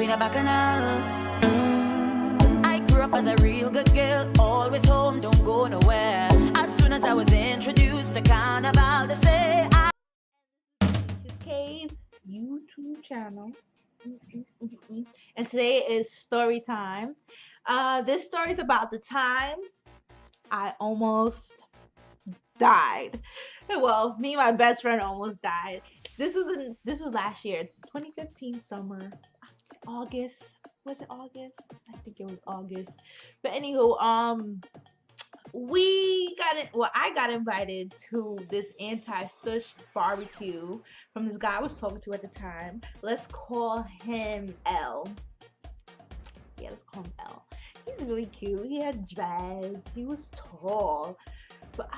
queen of bacchanal. I grew up as a real good girl, always home, don't go nowhere. As soon as I was introduced to carnival, they say This is Kay's YouTube channel. And today is story time. This story is about the time I almost died. Well, me and my best friend almost died. This was last year, 2015 summer, August. Was it August? I think it was August. But anywho, I got invited to this anti-stush barbecue from this guy I was talking to at the time. Let's call him L. Yeah, let's call him L. He's really cute. He had dreads. He was tall. But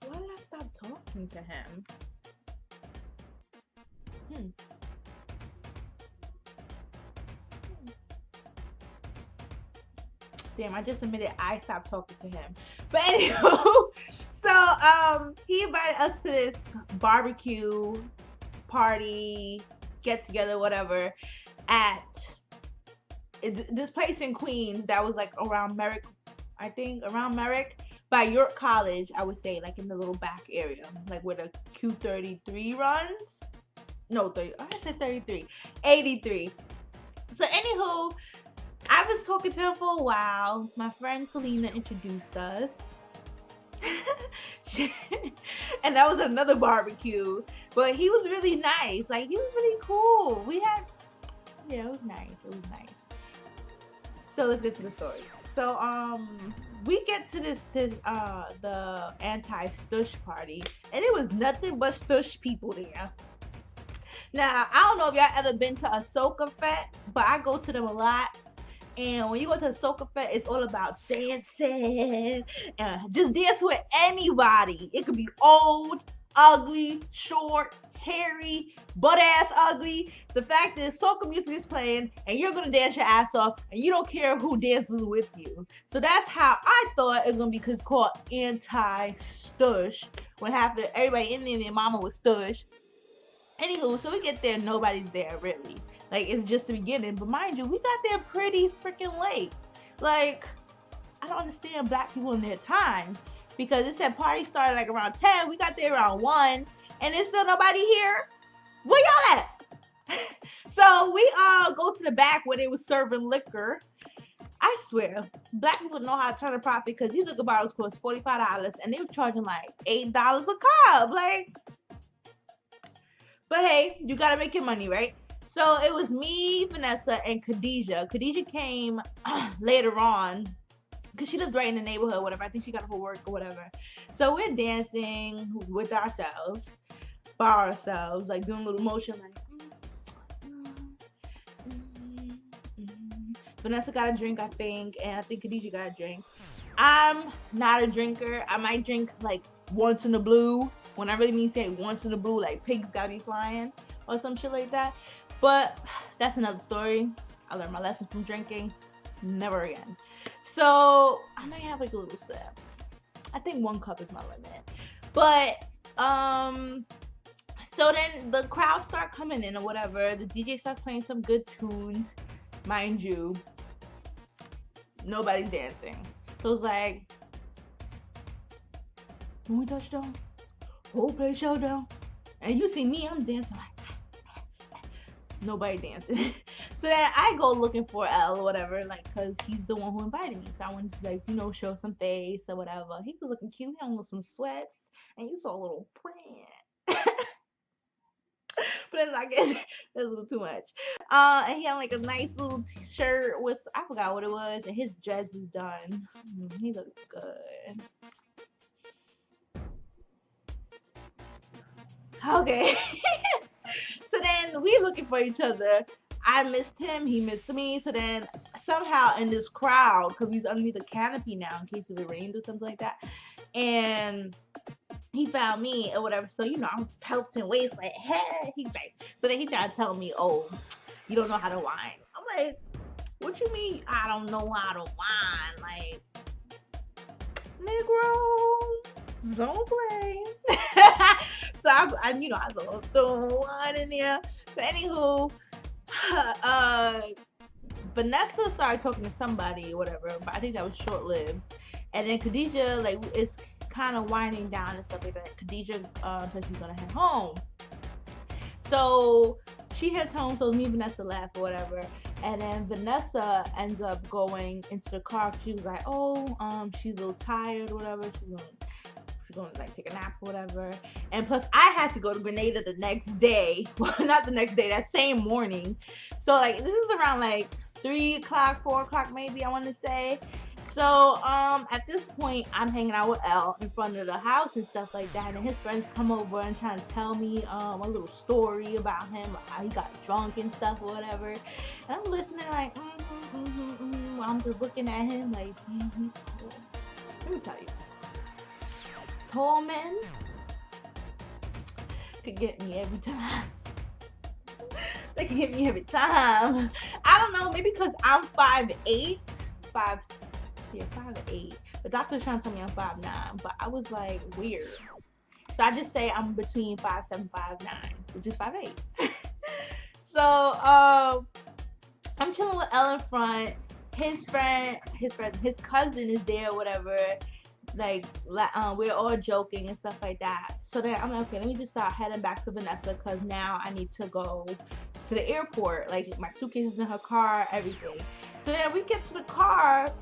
why did I stop talking to him? Damn, I just admitted I stopped talking to him. But anywho, so he invited us to this barbecue party, get together, whatever, at this place in Queens that was like around Merrick, I think, around Merrick, by York College, I would say, like in the little back area, like where the Q33 runs. No, 30. I said 33. 83. So anywho, I was talking to him for a while. My friend Selena introduced us. And that was another barbecue. But he was really nice. Like, he was really cool. It was nice. It was nice. So let's get to the story. So we get to the anti-stush party, and it was nothing but stush people there. Now, I don't know if y'all ever been to a SOCA fete, but I go to them a lot. And when you go to a SOCA fete, it's all about dancing. Just dance with anybody. It could be old, ugly, short, hairy, butt-ass ugly. The fact is, SOCA music is playing, and you're going to dance your ass off, and you don't care who dances with you. So that's how I thought it was going to be, because it's called anti-stush. When half of everybody in there, their mama was stush. Anywho, so we get there, nobody's there, really. Like, it's just the beginning. But mind you, we got there pretty freaking late. Like, I don't understand black people in their time. Because it said party started like around 10. We got there around 1. And there's still nobody here. Where y'all at? So we go to the back where they was serving liquor. I swear, black people know how to turn a profit, because these liquor bottles cost $45. And they were charging like $8 a cup. Like, but hey, you gotta make your money, right? So it was me, Vanessa, and Khadijah. Khadijah came later on because she lives right in the neighborhood or whatever. I think she got her work or whatever. So we're dancing with ourselves, by ourselves, like doing a little motion like. Vanessa got a drink, I think, and I think Khadijah got a drink. I'm not a drinker. I might drink like once in the blue. When I really mean say once in the blue, like pigs gotta be flying or some shit like that. But that's another story. I learned my lesson from drinking. Never again. So I might have like a little sip. I think 1 cup is my limit. But so then the crowd start coming in or whatever. The DJ starts playing some good tunes. Mind you, nobody's dancing. So it's like, when we touch down, whole place showdown. And you see me, I'm dancing like nobody dancing. So then I go looking for L or whatever, like, cause he's the one who invited me. So I wanted to, like, show some face or whatever. He was looking cute. He had on some sweats, and you saw a little print. But then like that's a little too much. And he had like a nice little shirt with, I forgot what it was, and his dreads was done. He looked good. Okay. So then we looking for each other. I missed him, he missed me. So then somehow in this crowd, because he's underneath a canopy now in case if it rained or something like that, and he found me or whatever. So I'm pelting waist like, hey. He's like, so then he tried to tell me, oh, you don't know how to whine. I'm like, what you mean I don't know how to whine? Like, Negro, don't play. So I throw one in there. But anywho, Vanessa started talking to somebody or whatever, but I think that was short lived. And then Khadijah, like, it's kind of winding down and stuff like that. Khadijah said she's gonna head home. So she heads home, so me and Vanessa laugh or whatever. And then Vanessa ends up going into the car. She was like, oh, she's a little tired or whatever. She's going to like take a nap or whatever. And plus I had to go to Grenada the next day. Well, not the next day, that same morning. So like this is around like 3 o'clock, 4 o'clock maybe, I want to say. So at this point I'm hanging out with Elle in front of the house and stuff like that, and his friends come over and trying to tell me a little story about him, how he got drunk and stuff or whatever. And I'm listening like I'm just looking at him like let me tell you, tall men could get me every time. They can get me every time. I don't know, maybe because I'm 5'8", 5'8". The doctor's trying to tell me I'm 5'9", but I was like, weird. So I just say I'm between 5'7", 5'9", which is 5'8". So I'm chilling with Elle in front. His cousin is there or whatever. Like we're all joking and stuff like that. So then I'm like, okay, let me just start heading back to Vanessa, because now I need to go to the airport. Like my suitcase is in her car, everything. So then we get to the car.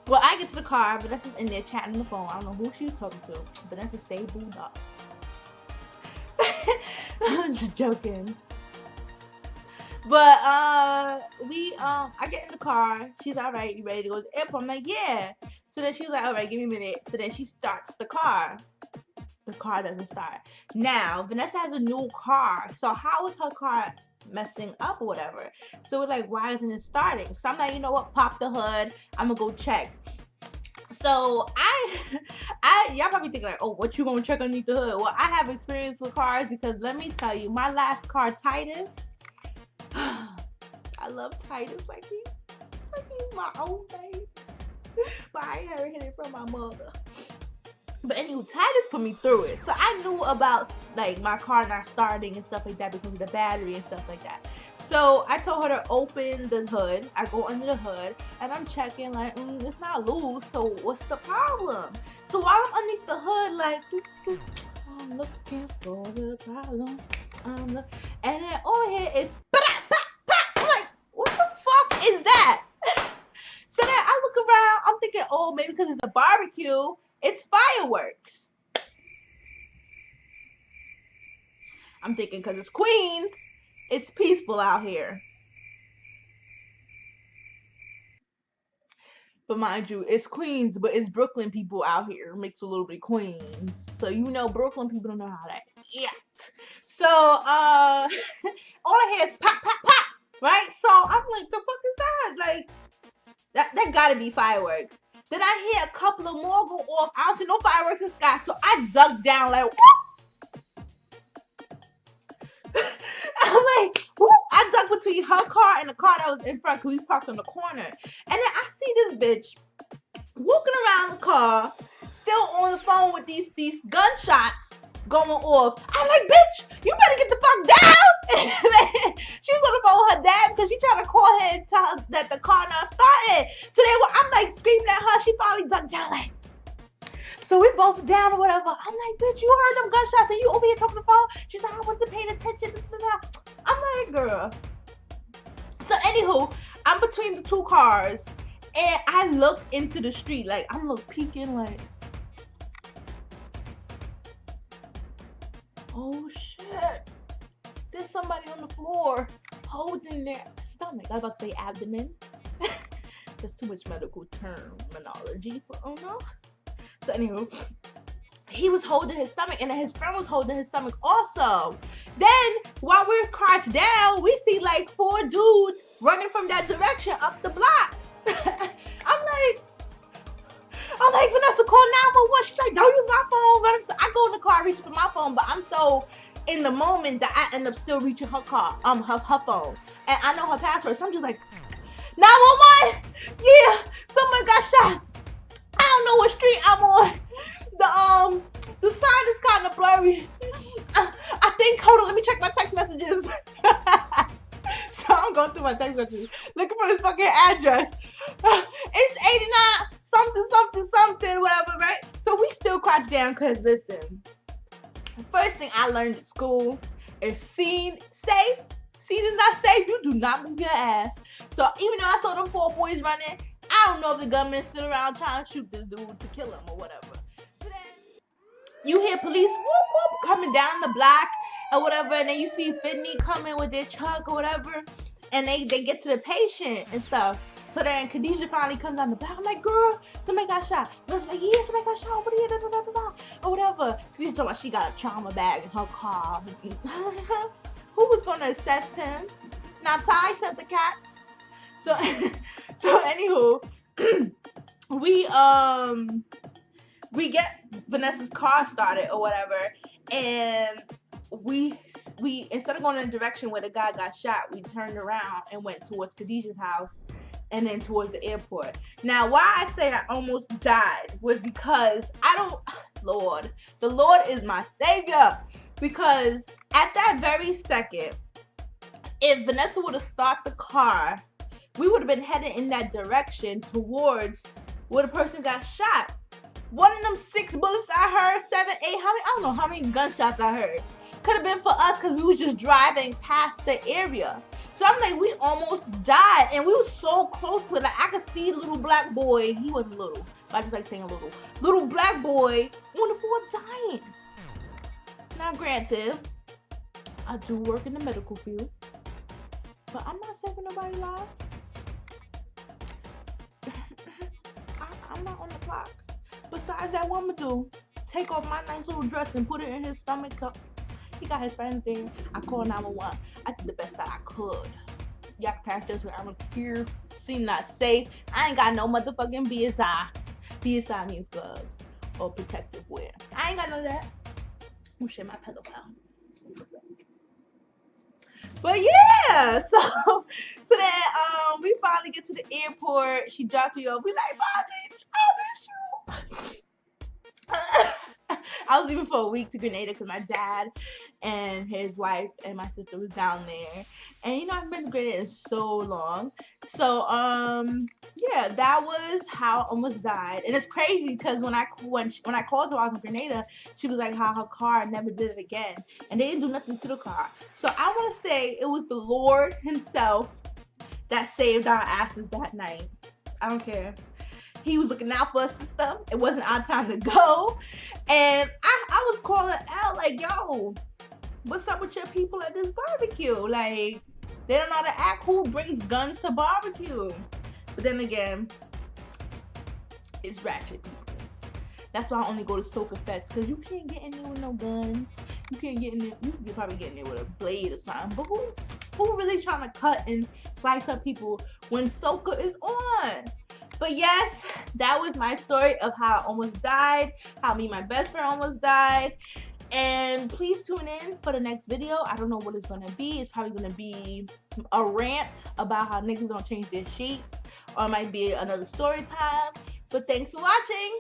Well, I get to the car, Vanessa's in there chatting on the phone. I don't know who she was talking to. Vanessa stayed booed up. I'm just joking. But I get in the car. She's all right, you ready to go to the airport? I'm like, yeah. So then she was like, all right, give me a minute. So then she starts the car. The car doesn't start. Now, Vanessa has a new car. So how is her car messing up or whatever? So we're like, why isn't it starting? So I'm like, you know what, pop the hood, I'm gonna go check. So y'all probably think like, oh, what you gonna check underneath the hood? Well, I have experience with cars, because let me tell you, my last car, Titus, I love Titus like he's my own baby, but I inherited it from my mother. But anyway, Titus put me through it. So I knew about like my car not starting and stuff like that because of the battery and stuff like that. So I told her to open the hood. I go under the hood and I'm checking like, it's not loose. So what's the problem? So while I'm underneath the hood, like, I'm looking for the problem. And then all here is, I'm like, what the fuck is that? So then I look around. I'm thinking, oh, maybe because it's a barbecue. It's fireworks. I'm thinking because it's Queens, it's peaceful out here. But mind you, it's Queens, but it's Brooklyn people out here mixed with a little bit of Queens. So you know Brooklyn people don't know how to act. So all I hear is pop, pop, pop, right? So I'm like, the fuck is that? Like, that gotta be fireworks. Then I hear a couple of more go off. I don't see no fireworks in the sky. So I dug down like, whoop. I'm like, whoop. I dug between her car and the car that was in front, because we parked on the corner. And then I see this bitch walking around the car, still on the phone with these gunshots going off. I'm like, bitch, you better get the fuck down. She was on the phone with her dad because she tried to call her and tell her that the car not started. So I'm like screaming at her. She finally dug down like, so we both down or whatever. I'm like, bitch, you heard them gunshots and you over here talking on the phone? She's like, I wasn't paying attention. I'm like, girl. So anywho, I'm between the two cars and I look into the street. Like, I'm peeking like, oh shit, there's somebody on the floor holding their stomach. I was about to say abdomen. There's too much medical terminology for oh no. So anywho, he was holding his stomach and then his friend was holding his stomach also. Then while we're crouched down, we see like 4 dudes running from that direction up the block. I'm like, Vanessa, call 911. She's like, don't use my phone. So I go in the car, reach for my phone, but I'm so in the moment that I end up still reaching her car, her phone. And I know her password, so I'm just like, 911? Yeah, someone got shot. I don't know what street I'm on. The sign is kind of blurry. I think, hold on, let me check my text messages. So I'm going through my text messages, looking for on his fucking address. It's 89 something something something whatever, right? So we still crouch down because listen, the first thing I learned at school is seen safe. Seen is not safe. You do not move your ass. So even though I saw them 4 boys running, I don't know if the gunman stood around trying to shoot this dude to kill him or whatever. So then you hear police whoop whoop coming down the block or whatever, and then you see Finney coming with their truck or whatever, and they get to the patient and stuff. So then Khadijah finally comes down the block. I'm like, girl, somebody got shot. And I was like, yeah, somebody got shot over here, blah, blah, blah, blah, or whatever. Khadijah told me she got a trauma bag in her car. Who was gonna assess him? Not Ty, said the cats. So anywho, we get Vanessa's car started or whatever, and we instead of going in the direction where the guy got shot, we turned around and went towards Khadijah's house and then towards the airport. Now, why I say I almost died was because Lord, the Lord is my savior. Because at that very second, if Vanessa would have stopped the car, we would have been heading in that direction towards where the person got shot. One of them 6 bullets I heard, 7, 8, I don't know how many gunshots I heard. Could have been for us because we was just driving past the area. So I'm like, we almost died, and we were so close to it. Like, I could see the little black boy. He wasn't little, but I just like saying little black boy on the floor dying. Now, granted, I do work in the medical field, but I'm not saving nobody's life. I'm not on the clock. Besides that, what I'm gonna do? Take off my nice little dress and put it in his stomach. He got his friends there. I called 911. I did the best that I could. Y'all can pass this around here. Seem not safe. I ain't got no motherfucking BSI. BSI means gloves or protective wear. I ain't got none of that. Oh shit, my pedal pal. But yeah, so then we finally get to the airport. She drops me off. We like, bye, bitch. I miss you. I was leaving for a week to Grenada because my dad and his wife and my sister was down there. And you know, I've been to Grenada in so long. So yeah, that was how I almost died. And it's crazy because when I called her while I was in Grenada, she was like how her car never did it again. And they didn't do nothing to the car. So I want to say it was the Lord himself that saved our asses that night. I don't care. He was looking out for us and stuff. It wasn't our time to go. And I was calling out like, yo, what's up with your people at this barbecue? Like, they don't know how to act. Who brings guns to barbecue? But then again, it's ratchet people. That's why I only go to SOCA fets, because you can't get in there with no guns. You can't get in there. You can probably get in there with a blade or something. But who really trying to cut and slice up people when SOCA is on? But yes, that was my story of how I almost died, how me and my best friend almost died. And please tune in for the next video. I don't know what it's going to be. It's probably going to be a rant about how niggas don't change their sheets. Or it might be another story time. But thanks for watching.